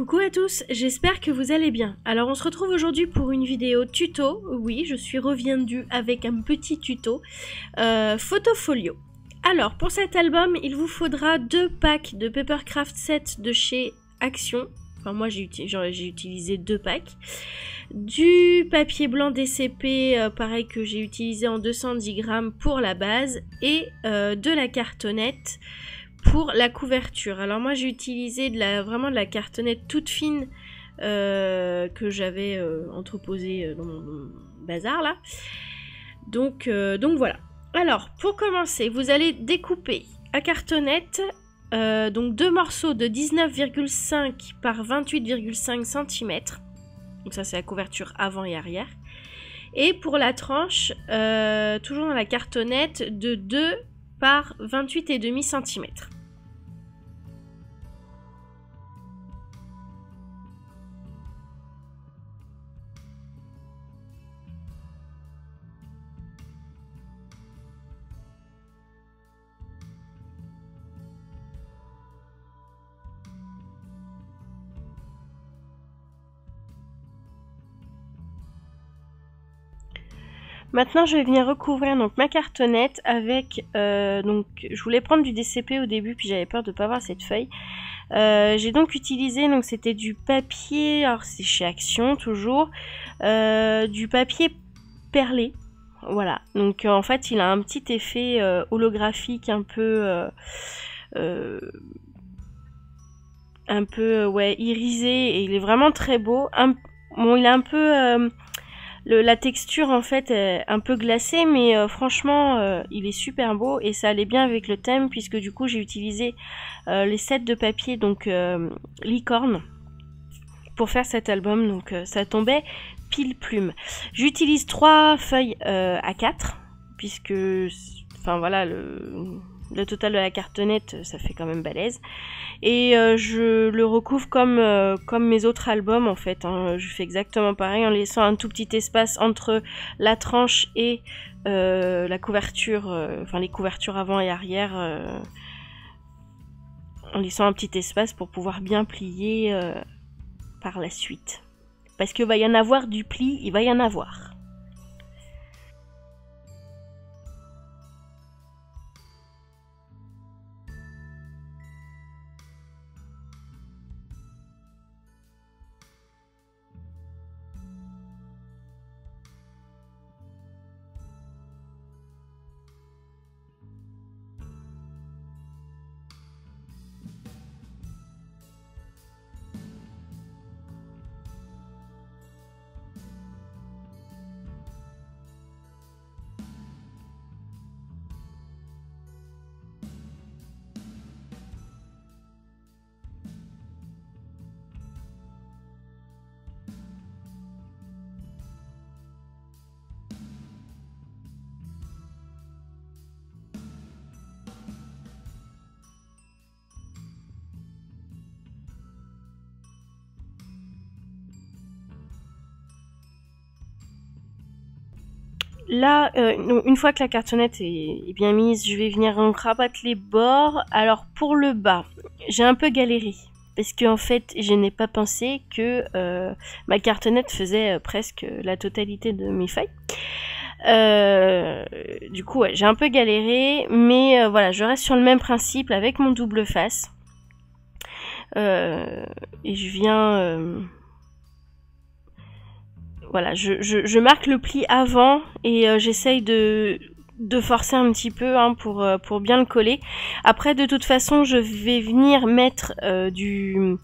Coucou à tous, j'espère que vous allez bien. Alors on se retrouve aujourd'hui pour une vidéo tuto. Oui, je suis revenue avec un petit tuto Photofolio. Alors pour cet album, il vous faudra 2 packs de Papercraft 7 de chez Action. Enfin moi j'ai utilisé 2 packs. Du papier blanc DCP, pareil que j'ai utilisé en 210 grammes pour la base. Et de la cartonnette pour la couverture. Alors moi j'ai utilisé vraiment de la cartonnette toute fine que j'avais entreposée dans mon bazar là. Donc voilà. Alors pour commencer, vous allez découper à cartonnette donc 2 morceaux de 19,5 par 28,5 cm. Donc ça c'est la couverture avant et arrière. Et pour la tranche, toujours dans la cartonnette, de 2 par 28,5 cm. Maintenant, je vais venir recouvrir donc ma cartonnette avec donc je voulais prendre du DCP au début, puis j'avais peur de pas avoir cette feuille. J'ai donc utilisé, donc c'était du papier, alors c'est chez Action toujours, du papier perlé. Voilà, donc en fait il a un petit effet holographique un peu ouais, irisé, et il est vraiment très beau. Bon, il est un peu la texture en fait est un peu glacée, mais franchement il est super beau et ça allait bien avec le thème, puisque du coup j'ai utilisé les sets de papier donc licorne pour faire cet album, donc ça tombait pile plume. J'utilise 3 feuilles A4 puisque enfin voilà le total de la cartonnette ça fait quand même balèze, et je le recouvre comme mes autres albums en fait, hein. Je fais exactement pareil en laissant un tout petit espace entre la tranche et la couverture, enfin les couvertures avant et arrière, en laissant un petit espace pour pouvoir bien plier par la suite, parce que va y en avoir du pli, il va y en avoir. Là, une fois que la cartonnette est bien mise, je vais venir en rabattre les bords. Alors pour le bas, j'ai un peu galéré, parce que en fait, je n'ai pas pensé que ma cartonnette faisait presque la totalité de mes feuilles. Du coup, ouais, j'ai un peu galéré, mais voilà, je reste sur le même principe avec mon double face. Et je viens... voilà, je marque le pli avant, et j'essaye de forcer un petit peu hein, pour bien le coller. Après, de toute façon, je vais venir mettre du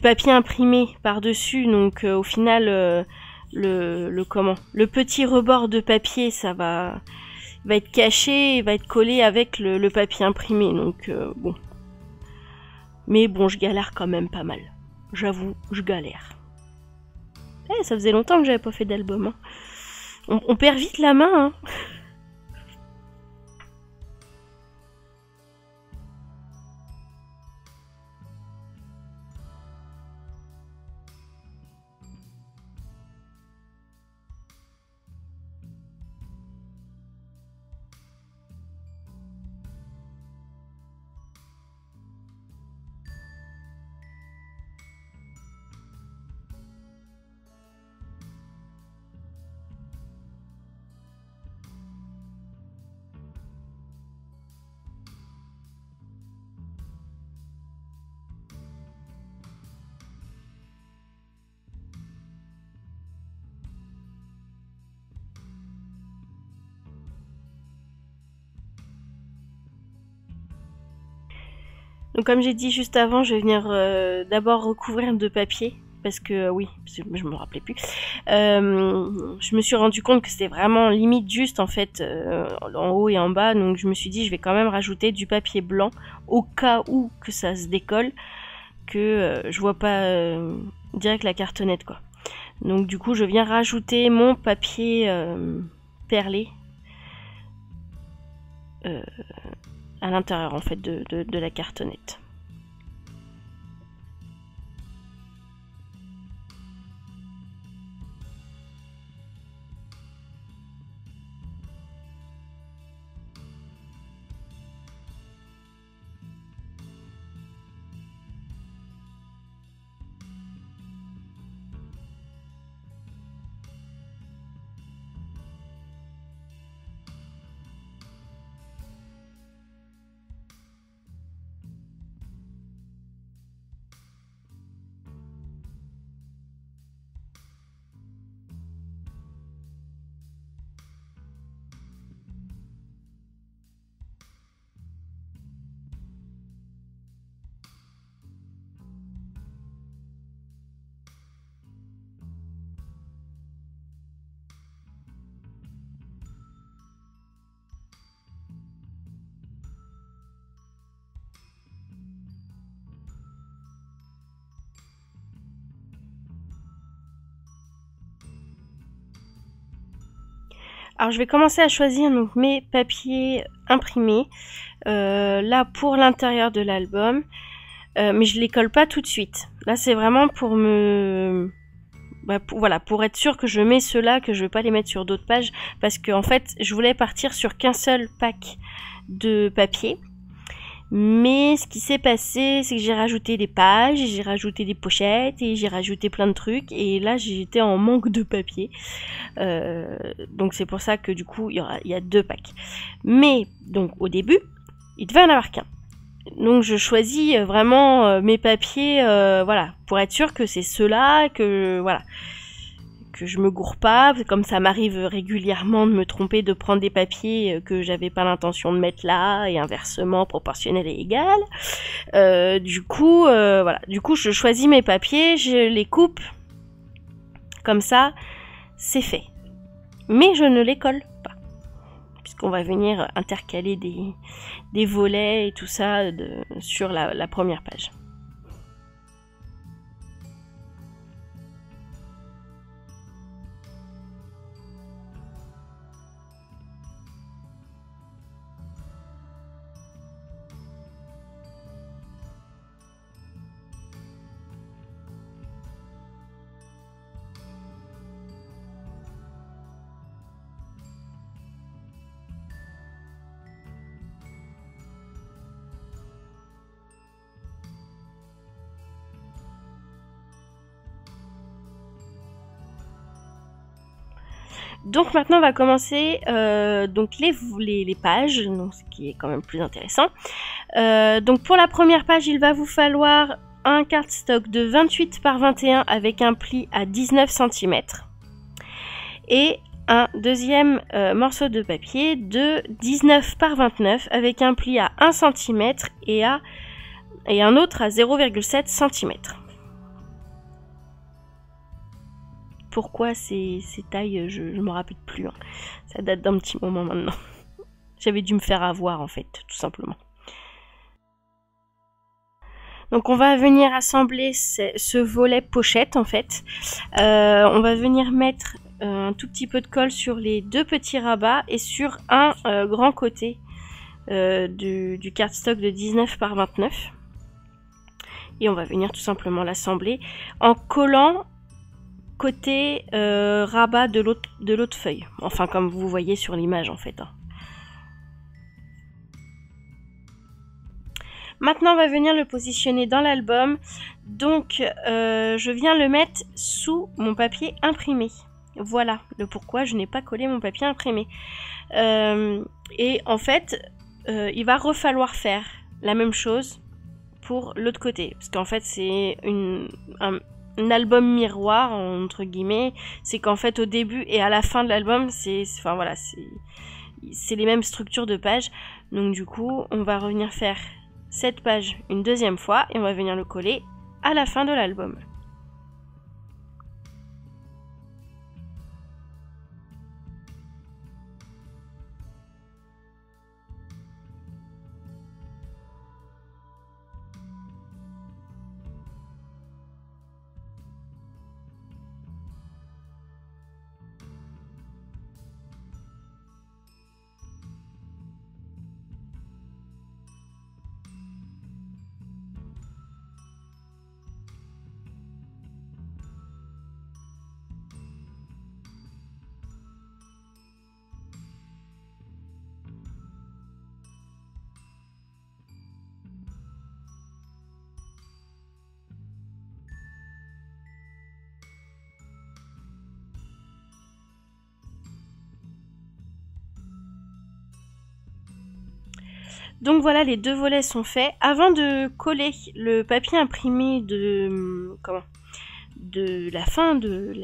papier imprimé par-dessus, donc au final, le petit rebord de papier, ça va être caché et va être collé avec le papier imprimé, donc bon. Mais bon, je galère quand même pas mal. J'avoue, je galère. Ça faisait longtemps que j'avais pas fait d'album. Hein. On perd vite la main. Hein. Donc comme j'ai dit juste avant, je vais venir d'abord recouvrir de papier. Parce que oui, je me rappelais plus. Je me suis rendu compte que c'était vraiment limite juste en fait en haut et en bas. Donc je me suis dit je vais quand même rajouter du papier blanc au cas où que ça se décolle, que je vois pas direct la cartonnette quoi. Donc du coup je viens rajouter mon papier perlé à l'intérieur en fait de la cartonnette. Alors je vais commencer à choisir donc mes papiers imprimés là pour l'intérieur de l'album, mais je les colle pas tout de suite. Là c'est vraiment pour me voilà, pour être sûr que je mets ceux-là, que je vais pas les mettre sur d'autres pages, parce que en fait je voulais partir sur qu'un seul pack de papier. Mais ce qui s'est passé, c'est que j'ai rajouté des pages, j'ai rajouté des pochettes et j'ai rajouté plein de trucs. Et là, j'étais en manque de papier. Donc c'est pour ça que du coup, il y a 2 packs. Mais donc au début, il devait en avoir qu'un. Donc je choisis vraiment mes papiers, voilà, pour être sûr que c'est ceux-là, que voilà, que je me gourre pas, comme ça m'arrive régulièrement de me tromper, de prendre des papiers que j'avais pas l'intention de mettre là, et inversement, proportionnel et égal. Du coup, voilà, du coup je choisis mes papiers, je les coupe, comme ça, c'est fait. Mais je ne les colle pas, puisqu'on va venir intercaler des volets et tout ça sur la première page. Donc maintenant on va commencer donc les pages, donc ce qui est quand même plus intéressant. Donc pour la première page, il va vous falloir un cardstock de 28 par 21 avec un pli à 19 cm et un deuxième morceau de papier de 19 par 29 avec un pli à 1 cm et un autre à 0,7 cm. Pourquoi ces tailles, je me rappelle plus, hein. Ça date d'un petit moment maintenant. J'avais dû me faire avoir en fait, tout simplement. Donc on va venir assembler ce volet pochette en fait. On va venir mettre un tout petit peu de colle sur les 2 petits rabats et sur un grand côté du cardstock de 19 par 29. Et on va venir tout simplement l'assembler en collant côté rabat de l'autre feuille, enfin comme vous voyez sur l'image en fait. Maintenant on va venir le positionner dans l'album, donc je viens le mettre sous mon papier imprimé. Voilà le pourquoi je n'ai pas collé mon papier imprimé. Et en fait il va falloir faire la même chose pour l'autre côté, parce qu'en fait c'est un album miroir entre guillemets, c'est qu'en fait au début et à la fin de l'album c'est les mêmes structures de pages. Donc du coup on va revenir faire cette page une deuxième fois et on va venir le coller à la fin de l'album. Donc voilà, les deux volets sont faits. Avant de coller le papier imprimé de la fin de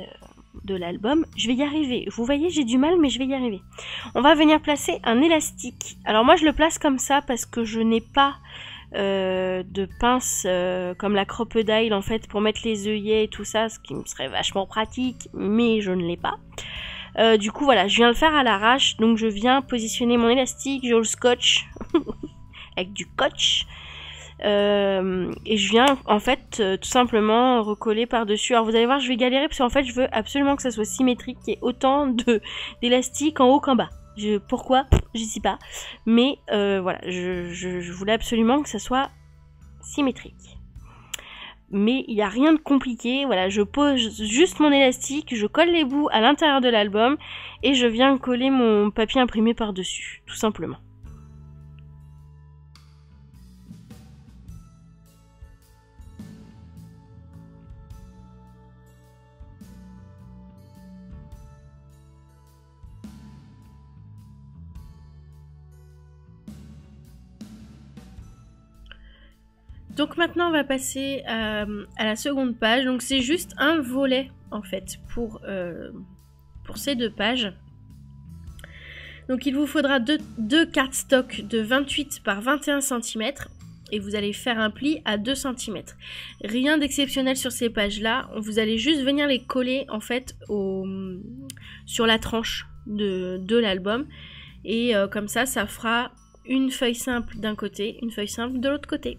l'album, je vais y arriver. Vous voyez, j'ai du mal, mais je vais y arriver. On va venir placer un élastique. Alors moi, je le place comme ça parce que je n'ai pas de pince comme la crocodile en fait pour mettre les œillets et tout ça, ce qui me serait vachement pratique, mais je ne l'ai pas. Du coup voilà, je viens le faire à l'arrache, donc je viens positionner mon élastique, je le scotch avec du scotch et je viens en fait tout simplement recoller par dessus. Alors vous allez voir, je vais galérer parce qu'en fait je veux absolument que ça soit symétrique, qu'il y ait autant d'élastique en haut qu'en bas. Pourquoi, je sais pas, mais voilà, je voulais absolument que ça soit symétrique. Mais il n'y a rien de compliqué, voilà, je pose juste mon élastique, je colle les bouts à l'intérieur de l'album et je viens coller mon papier imprimé par-dessus, tout simplement. Donc maintenant on va passer à la seconde page. Donc c'est juste un volet en fait pour ces deux pages. Donc il vous faudra deux cardstock de 28 par 21 cm et vous allez faire un pli à 2 cm. Rien d'exceptionnel sur ces pages là. Vous allez juste venir les coller en fait sur la tranche de l'album. Et comme ça fera une feuille simple d'un côté, une feuille simple de l'autre côté.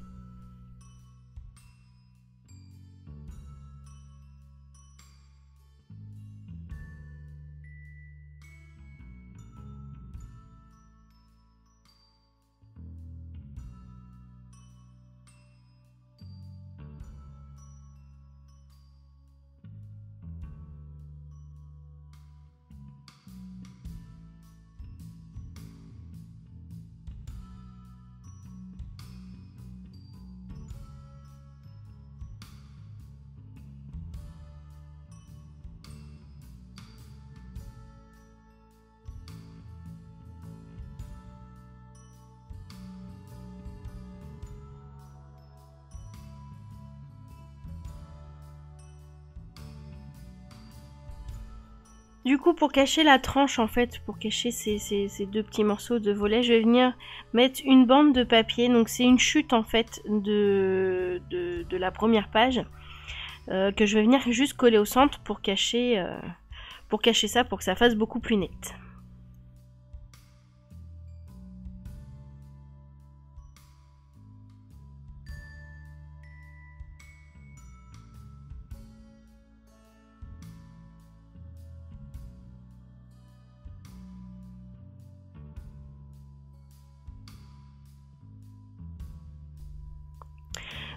Du coup, pour cacher la tranche, en fait, pour cacher ces deux petits morceaux de volet, je vais venir mettre une bande de papier. Donc c'est une chute, en fait, de la première page que je vais venir juste coller au centre pour cacher ça, pour que ça fasse beaucoup plus net.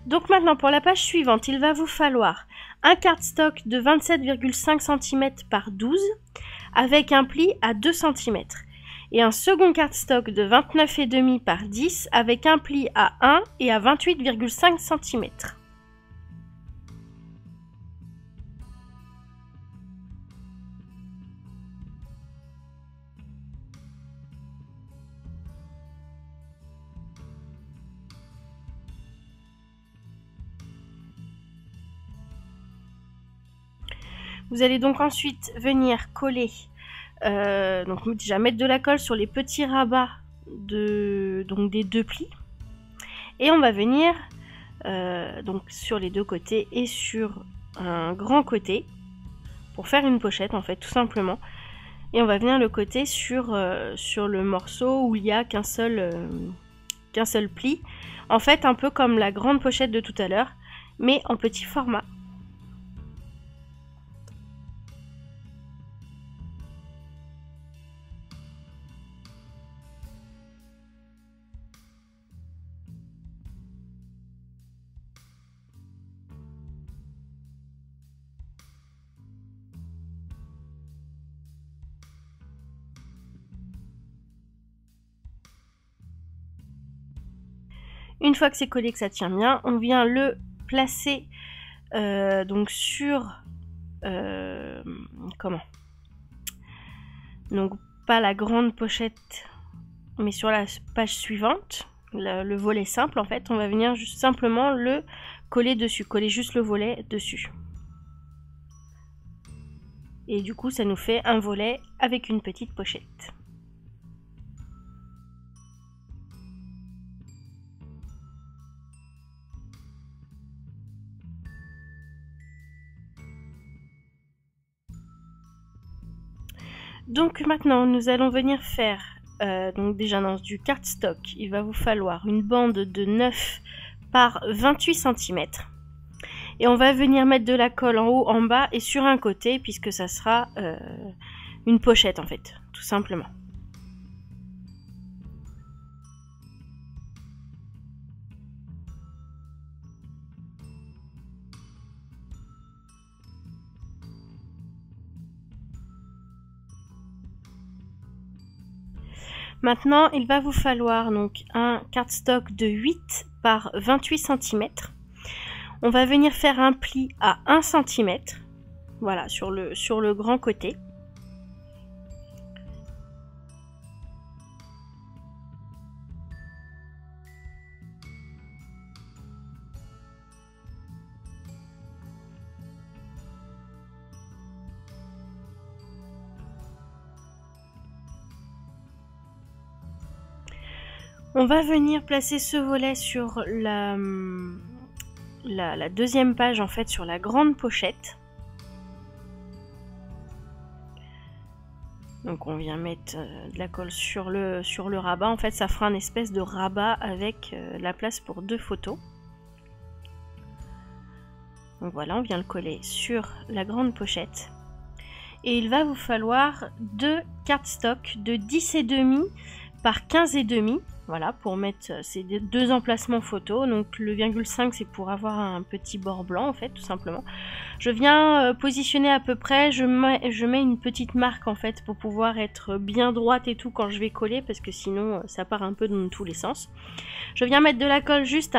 Donc maintenant pour la page suivante, il va vous falloir un cardstock de 27,5 cm par 12 avec un pli à 2 cm et un second cardstock de 29,5 par 10 avec un pli à 1 et à 28,5 cm. Vous allez donc ensuite venir coller, donc déjà mettre de la colle sur les petits rabats des deux plis. Et on va venir donc sur les deux côtés et sur un grand côté pour faire une pochette en fait, tout simplement. Et on va venir le coter sur le morceau où il n'y a qu'un seul pli. En fait, un peu comme la grande pochette de tout à l'heure, mais en petit format. Une fois que c'est collé, que ça tient bien, on vient le placer donc sur donc pas la grande pochette, mais sur la page suivante, le volet simple en fait, on va venir juste simplement le coller dessus, coller juste le volet dessus. Et du coup, ça nous fait un volet avec une petite pochette. Donc maintenant, nous allons venir faire donc déjà dans du cardstock, il va vous falloir une bande de 9 par 28 cm. Et on va venir mettre de la colle en haut, en bas et sur un côté, puisque ça sera une pochette en fait, tout simplement. Maintenant, il va vous falloir donc un cardstock de 8 par 28 cm. On va venir faire un pli à 1 cm, voilà, sur le grand côté. On va venir placer ce volet sur la deuxième page, en fait, sur la grande pochette. Donc on vient mettre de la colle sur le rabat. En fait, ça fera une espèce de rabat avec la place pour 2 photos. Donc voilà, on vient le coller sur la grande pochette. Et il va vous falloir 2 cardstock de 10,5 par 15,5. Voilà, pour mettre ces 2 emplacements photos. Donc le 0,5 c'est pour avoir un petit bord blanc en fait, tout simplement. Je viens positionner à peu près, je mets une petite marque en fait pour pouvoir être bien droite et tout quand je vais coller, parce que sinon ça part un peu dans tous les sens. Je viens mettre de la colle juste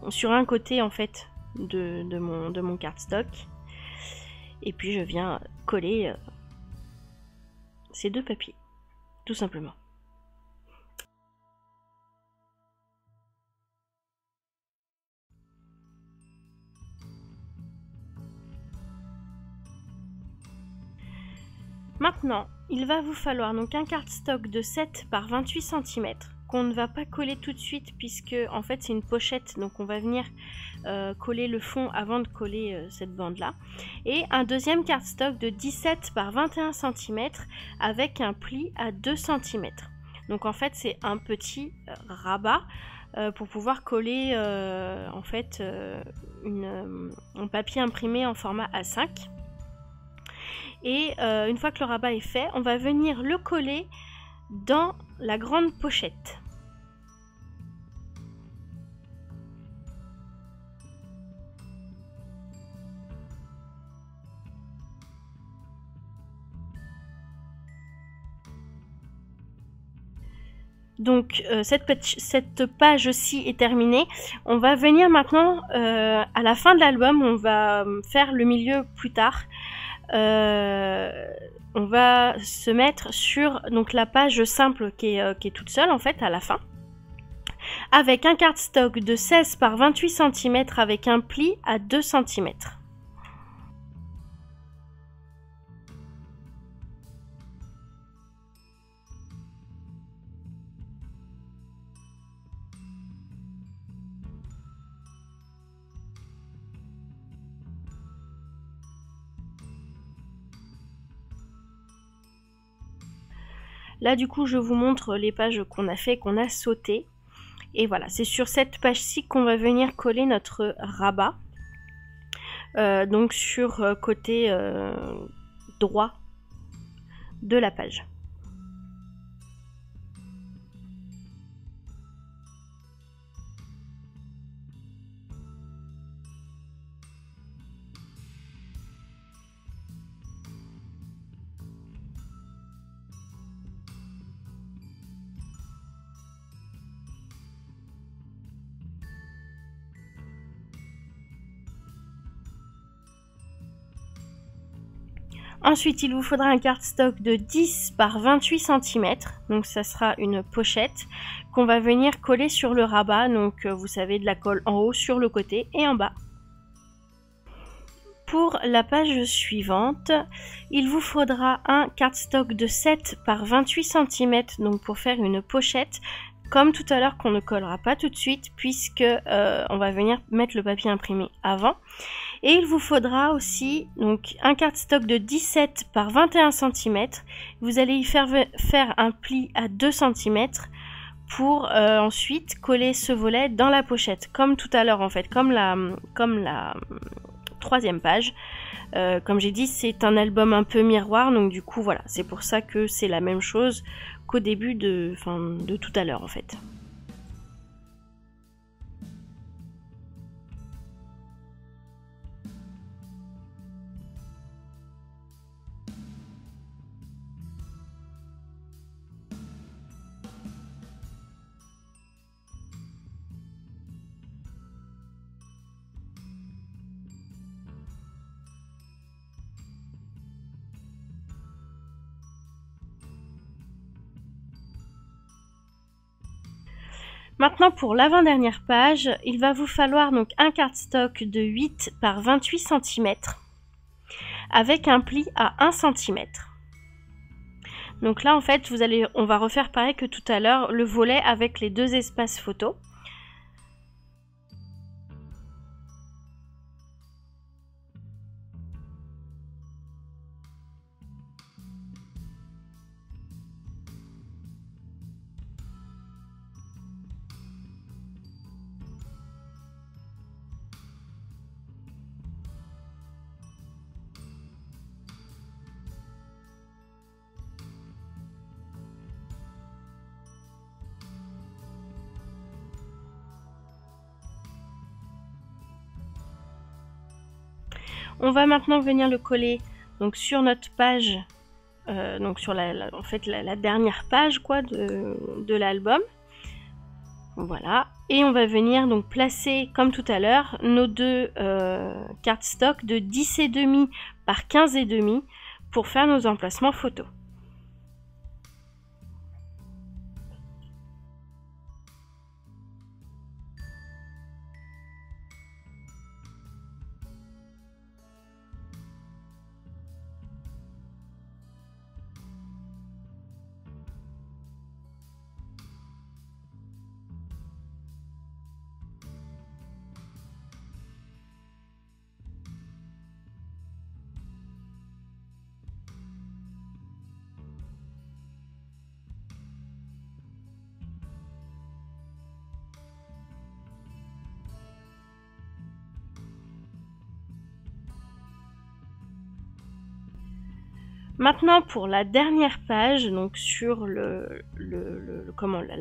sur un côté en fait de mon cardstock. Et puis je viens coller ces 2 papiers. Tout simplement. Maintenant, il va vous falloir donc un cardstock de 7 par 28 cm qu'on ne va pas coller tout de suite puisque en fait c'est une pochette, donc on va venir coller le fond avant de coller cette bande là, et un deuxième cardstock de 17 par 21 cm avec un pli à 2 cm. Donc en fait c'est un petit rabat pour pouvoir coller en fait un papier imprimé en format A5. Et une fois que le rabat est fait, on va venir le coller dans la grande pochette. Donc cette page-ci est terminée. On va venir maintenant à la fin de l'album, on va faire le milieu plus tard. On va se mettre sur donc la page simple qui est toute seule en fait à la fin, avec un cardstock de 16 par 28 cm avec un pli à 2 cm. Là du coup je vous montre les pages qu'on a fait, qu'on a sauté. Et voilà, c'est sur cette page-ci qu'on va venir coller notre rabat. Donc sur côté droit de la page. Ensuite, il vous faudra un cardstock de 10 par 28 cm. Donc ça sera une pochette qu'on va venir coller sur le rabat. Donc vous savez, de la colle en haut, sur le côté et en bas. Pour la page suivante, il vous faudra un cardstock de 7 par 28 cm. Donc pour faire une pochette, comme tout à l'heure qu'on ne collera pas tout de suite puisque on va venir mettre le papier imprimé avant. Et il vous faudra aussi donc un cardstock de 17 par 21 cm. Vous allez y faire un pli à 2 cm pour ensuite coller ce volet dans la pochette, comme tout à l'heure en fait, comme la troisième page. Comme j'ai dit, c'est un album un peu miroir, donc du coup voilà, c'est pour ça que c'est la même chose qu'au début de tout à l'heure en fait. Maintenant pour l'avant-dernière page, il va vous falloir donc un cardstock de 8 par 28 cm avec un pli à 1 cm. Donc là en fait on va refaire pareil que tout à l'heure, le volet avec les deux espaces photo. On va maintenant venir le coller donc sur notre page, donc sur en fait la dernière page quoi de l'album. Voilà, et on va venir donc placer comme tout à l'heure nos deux cardstock de 10,5 par 15,5 pour faire nos emplacements photos. Maintenant pour la dernière page, donc sur la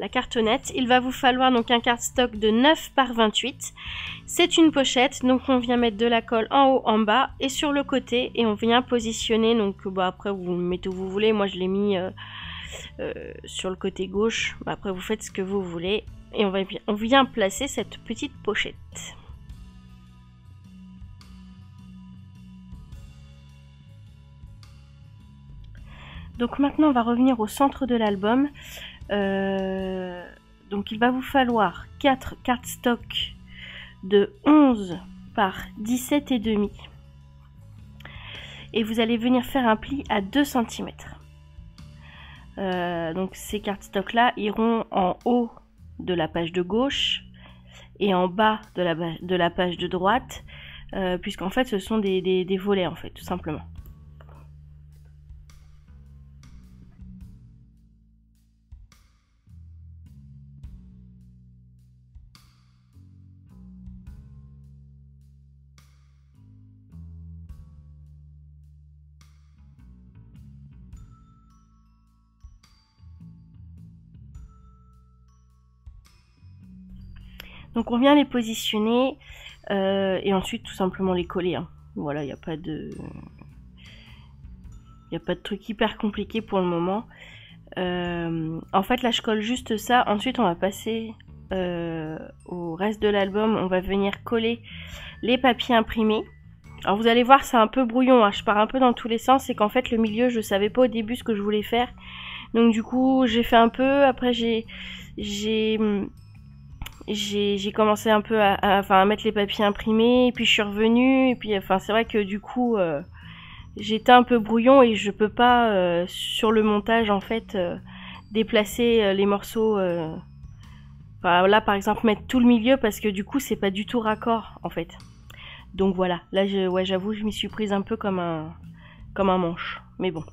cartonnette, il va vous falloir donc un cardstock de 9 par 28. C'est une pochette, donc on vient mettre de la colle en haut, en bas et sur le côté et on vient positionner, donc après vous mettez où vous voulez, moi je l'ai mis sur le côté gauche, après vous faites ce que vous voulez et on vient placer cette petite pochette. Donc maintenant on va revenir au centre de l'album. Donc il va vous falloir 4 cardstocks de 11 par 17,5 et vous allez venir faire un pli à 2 cm. Donc ces cardstocks là iront en haut de la page de gauche et en bas de la page de droite, puisqu'en fait ce sont des volets en fait, tout simplement. Donc on vient les positionner et ensuite tout simplement les coller. Hein. Voilà, il n'y a pas de... Il n'y a pas de truc hyper compliqué pour le moment. En fait, là, je colle juste ça. Ensuite, on va passer au reste de l'album. On va venir coller les papiers imprimés. Alors, vous allez voir, c'est un peu brouillon. Hein. Je pars un peu dans tous les sens. C'est qu'en fait, le milieu, je savais pas au début ce que je voulais faire. Donc, du coup, j'ai fait un peu. Après, j'ai commencé un peu à mettre les papiers imprimés. Et puis, je suis revenue. Et puis, enfin, c'est vrai que du coup... j'étais un peu brouillon et je peux pas sur le montage en fait déplacer les morceaux. Enfin, là par exemple mettre tout le milieu parce que du coup c'est pas du tout raccord en fait. Donc voilà, là ouais, j'avoue je m'y suis prise un peu comme un manche. Mais bon.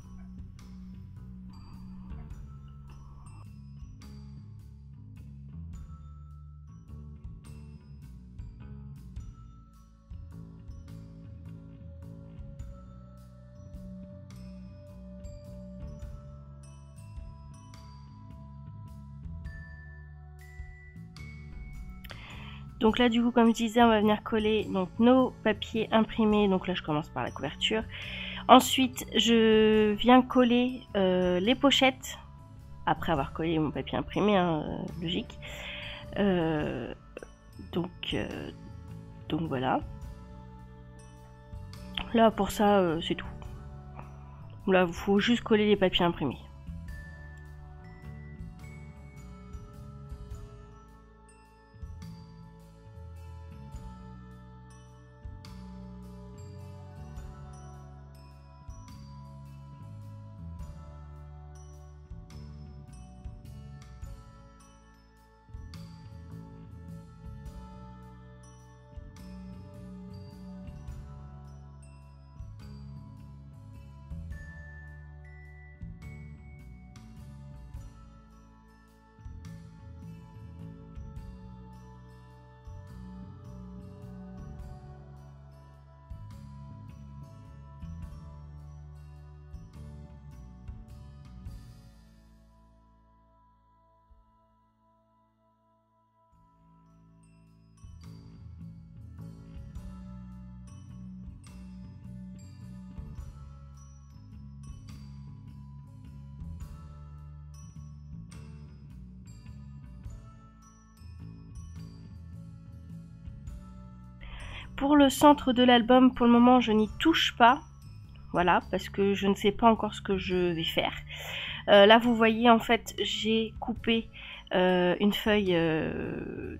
Donc là du coup comme je disais on va venir coller donc nos papiers imprimés. Donc là je commence par la couverture. Ensuite je viens coller les pochettes après avoir collé mon papier imprimé, hein, logique. Donc voilà. Là pour ça c'est tout. Là il faut juste coller les papiers imprimés. Pour le centre de l'album, pour le moment, je n'y touche pas. Voilà, parce que je ne sais pas encore ce que je vais faire. Là, vous voyez, en fait, j'ai coupé une feuille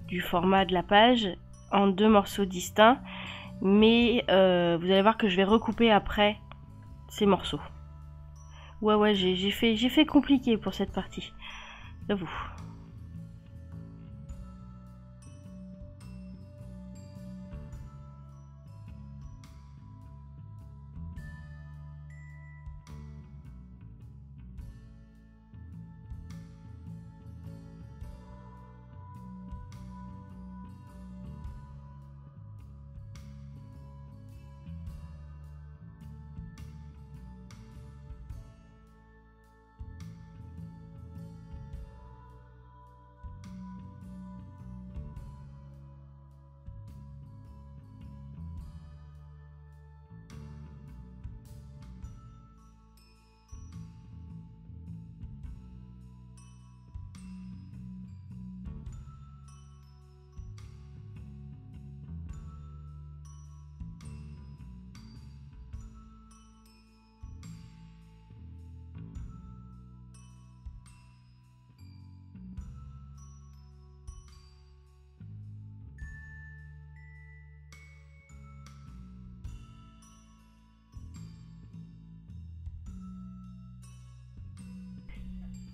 du format de la page en 2 morceaux distincts. Mais vous allez voir que je vais recouper après ces morceaux. Ouais, j'ai fait compliqué pour cette partie. J'avoue.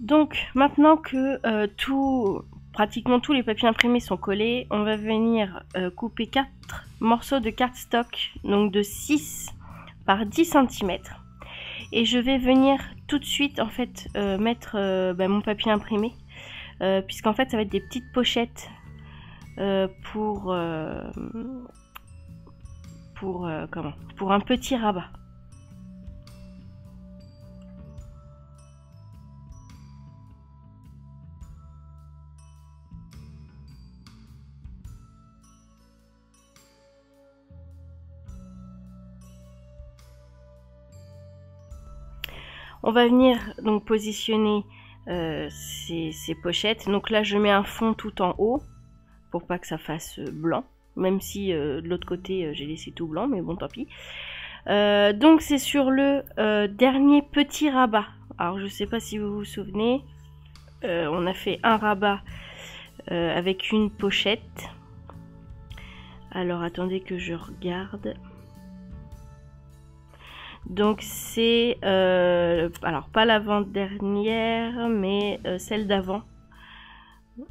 Donc maintenant que pratiquement tous les papiers imprimés sont collés, on va venir couper 4 morceaux de cardstock, donc de 6 par 10 cm. Et je vais venir tout de suite en fait mettre mon papier imprimé, puisqu'en fait ça va être des petites pochettes pour un petit rabat. On va venir donc positionner ces pochettes. Donc là je mets un fond tout en haut pour pas que ça fasse blanc, même si de l'autre côté j'ai laissé tout blanc, mais bon tant pis. Donc c'est sur le dernier petit rabat. Alors je sais pas si vous vous souvenez, on a fait un rabat avec une pochette. Alors attendez que je regarde. Donc c'est alors pas l'avant-dernière, mais celle d'avant.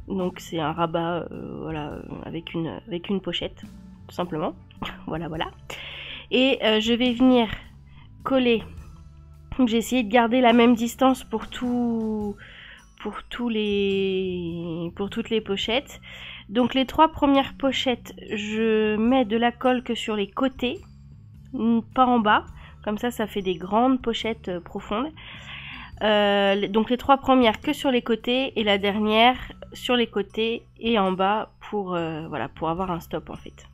Donc c'est un rabat voilà, avec une pochette, tout simplement. Voilà. Et je vais venir coller. Donc j'ai essayé de garder la même distance pour toutes les pochettes. Donc les 3 premières pochettes, je mets de la colle que sur les côtés, pas en bas. Comme ça fait des grandes pochettes profondes. Donc les 3 premières que sur les côtés et la dernière sur les côtés et en bas pour voilà, pour avoir un stop en fait.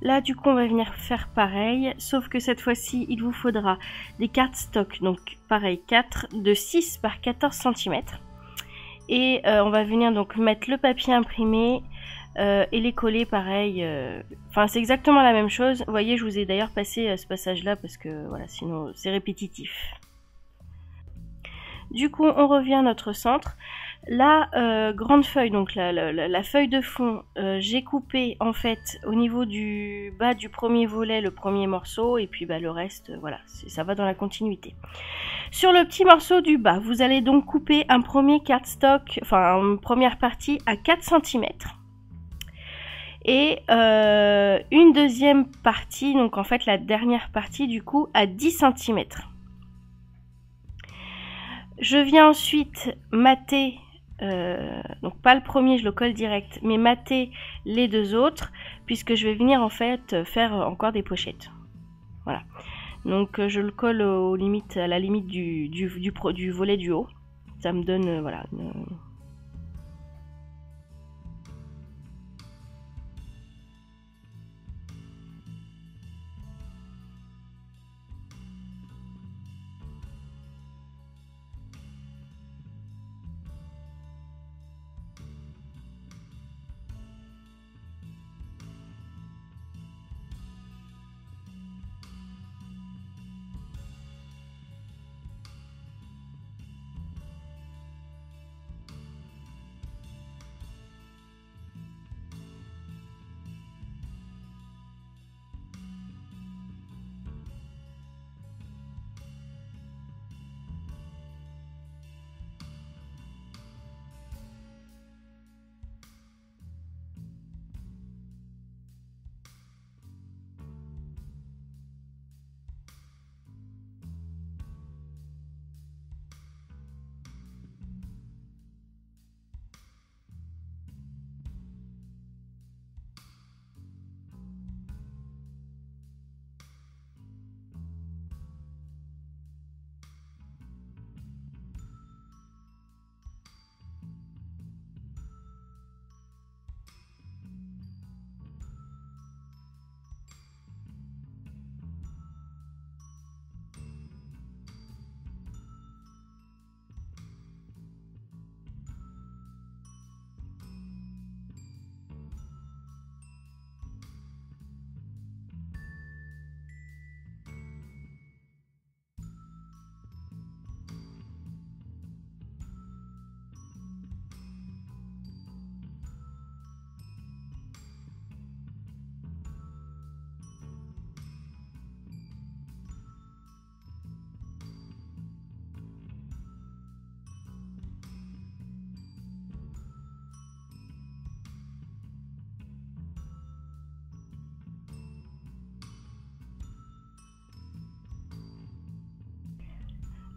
Là du coup on va venir faire pareil, sauf que cette fois-ci il vous faudra des cartes stock, donc pareil 4 de 6 par 14 cm. Et on va venir donc mettre le papier imprimé et les coller pareil. Enfin c'est exactement la même chose, vous voyez je vous ai d'ailleurs passé ce passage là parce que voilà sinon c'est répétitif. Du coup on revient à notre centre. La grande feuille, donc la feuille de fond, j'ai coupé en fait au niveau du bas du premier volet le premier morceau et puis le reste, voilà, ça va dans la continuité. Sur le petit morceau du bas, vous allez donc couper un premier cardstock, enfin une première partie à 4 cm et une deuxième partie, donc en fait la dernière partie du coup à 10 cm. Je viens ensuite mater. Donc pas le premier, je le colle direct, mais mater les 2 autres puisque je vais venir en fait faire encore des pochettes. Voilà. Donc je le colle à la limite du volet du haut. Ça me donne voilà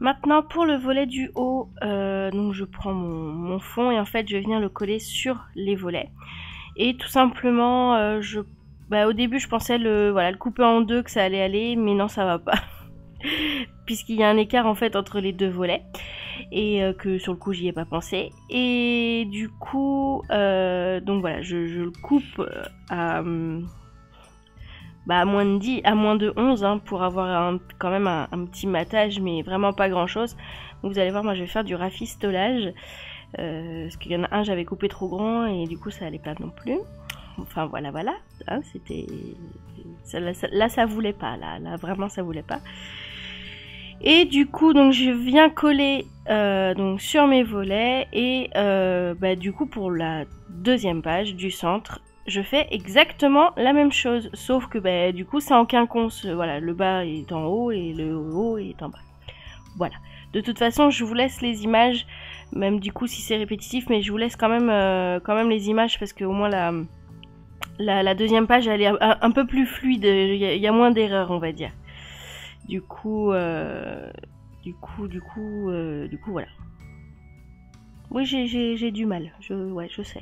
Maintenant pour le volet du haut, donc je prends mon fond et en fait je viens le coller sur les volets. Et tout simplement, au début je pensais le couper en deux, que ça allait aller, mais non ça va pas. Puisqu'il y a un écart en fait entre les deux volets. Et que sur le coup j'y ai pas pensé. Et du coup, donc voilà, je le coupe à moins de 10, à moins de 11 hein, pour avoir quand même un petit matage, mais vraiment pas grand chose. Donc vous allez voir, moi je vais faire du rafistolage. Parce qu'il y en a un, j'avais coupé trop grand et du coup ça allait pas non plus. Enfin voilà, hein, c'était... Là ça voulait pas, là vraiment ça voulait pas. Et du coup, donc je viens coller donc sur mes volets et du coup pour la deuxième page du centre, je fais exactement la même chose, sauf que du coup c'est en quinconce. Voilà, le bas est en haut et le haut est en bas. Voilà. De toute façon, je vous laisse les images, même du coup si c'est répétitif, mais je vous laisse quand même les images parce que au moins la deuxième page elle est un peu plus fluide, il y a moins d'erreurs on va dire. Du coup, voilà. Oui, j'ai du mal. Je sais.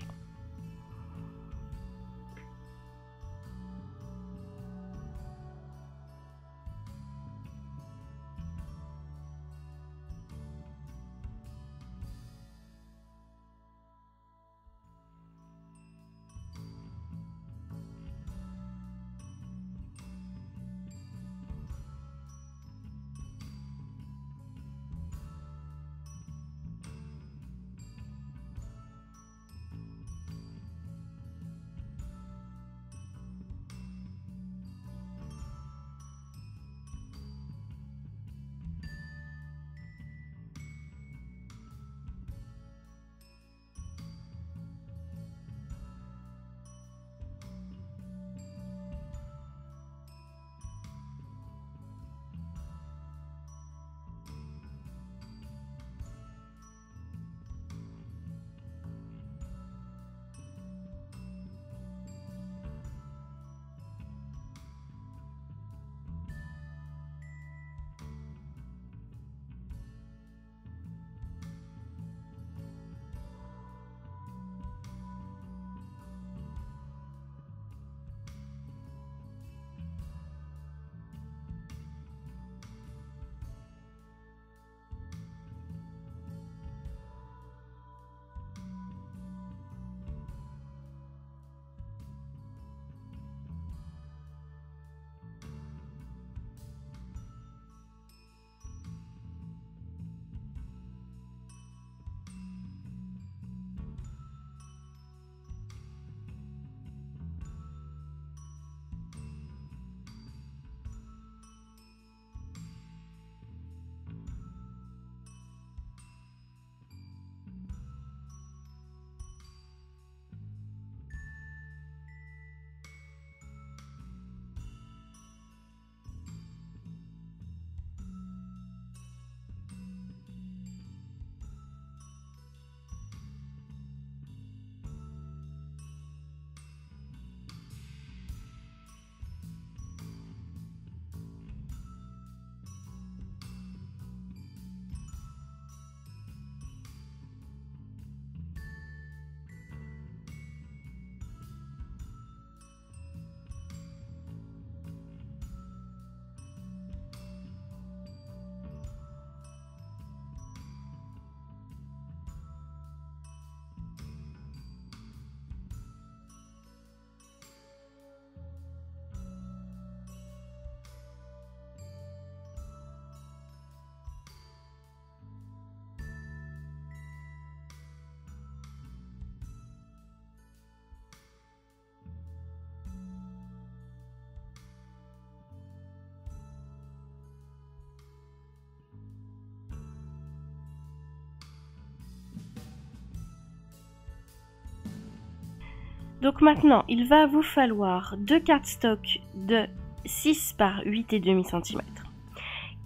Donc maintenant, il va vous falloir 2 cardstock de 6 par 8,5 cm,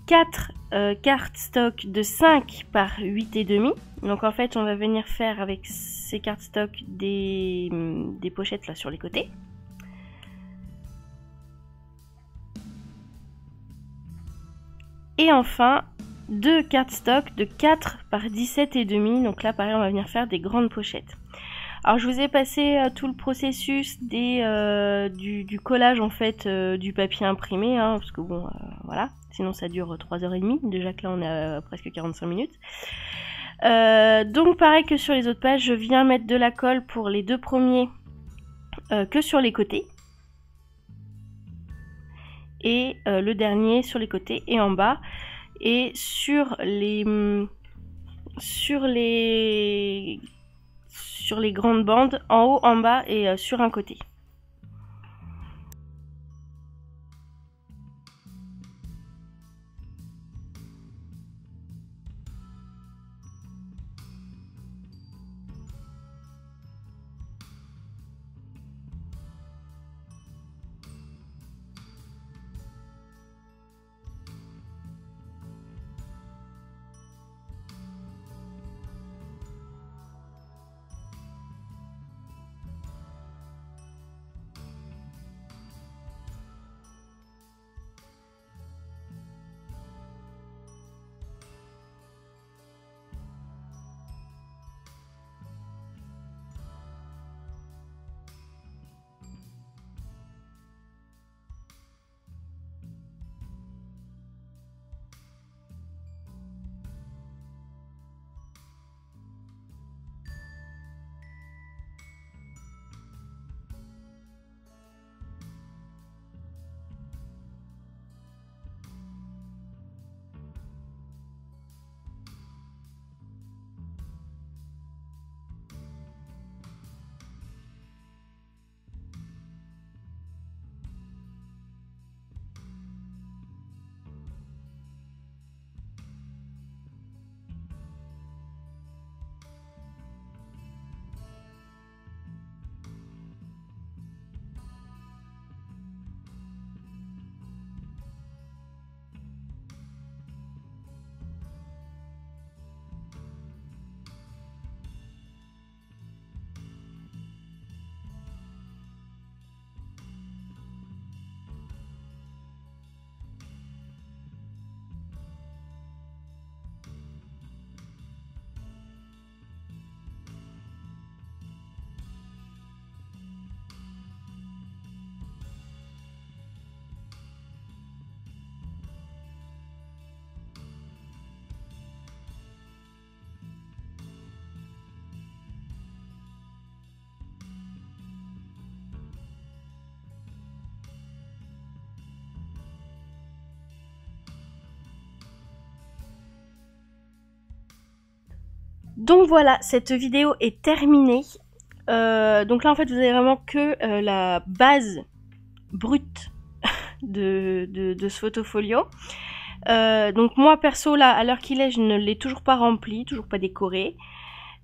4 cardstock de 5 par 8,5. Donc en fait, on va venir faire avec ces cardstock des pochettes là sur les côtés. Et enfin, 2 cardstock de 4 par 17,5. Donc là pareil on va venir faire des grandes pochettes. Alors je vous ai passé tout le processus du collage en fait du papier imprimé, hein, parce que bon voilà, sinon ça dure 3h30, déjà que là on est à presque 45 minutes. Donc pareil que sur les autres pages, je viens mettre de la colle pour les 2 premiers que sur les côtés. Et le dernier sur les côtés et en bas. Et sur les grandes bandes, en haut, en bas et sur un côté. Donc voilà, cette vidéo est terminée. Donc là en fait vous avez vraiment que la base brute de ce photofolio. Donc moi perso là à l'heure qu'il est je ne l'ai toujours pas rempli, toujours pas décoré.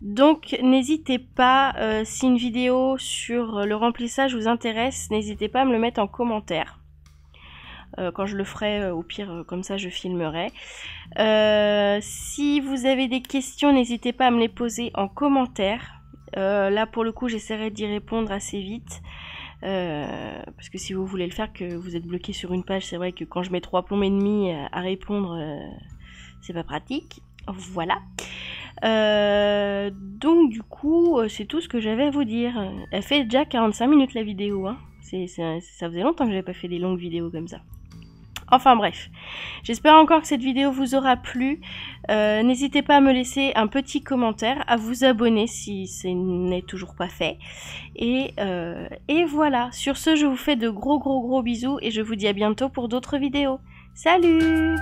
Donc n'hésitez pas, si une vidéo sur le remplissage vous intéresse, n'hésitez pas à me le mettre en commentaire. Quand je le ferai, au pire comme ça je filmerai. Si vous avez des questions, n'hésitez pas à me les poser en commentaire. Là pour le coup j'essaierai d'y répondre assez vite. Parce que si vous voulez le faire, que vous êtes bloqué sur une page, c'est vrai que quand je mets 3 plombes et demi à répondre, c'est pas pratique. Voilà. Donc du coup c'est tout ce que j'avais à vous dire. Elle fait déjà 45 minutes la vidéo, hein. Ça faisait longtemps que j'avais pas fait des longues vidéos comme ça. Enfin bref, j'espère encore que cette vidéo vous aura plu. N'hésitez pas à me laisser un petit commentaire, à vous abonner si ce n'est toujours pas fait. Et voilà, sur ce je vous fais de gros bisous et je vous dis à bientôt pour d'autres vidéos. Salut!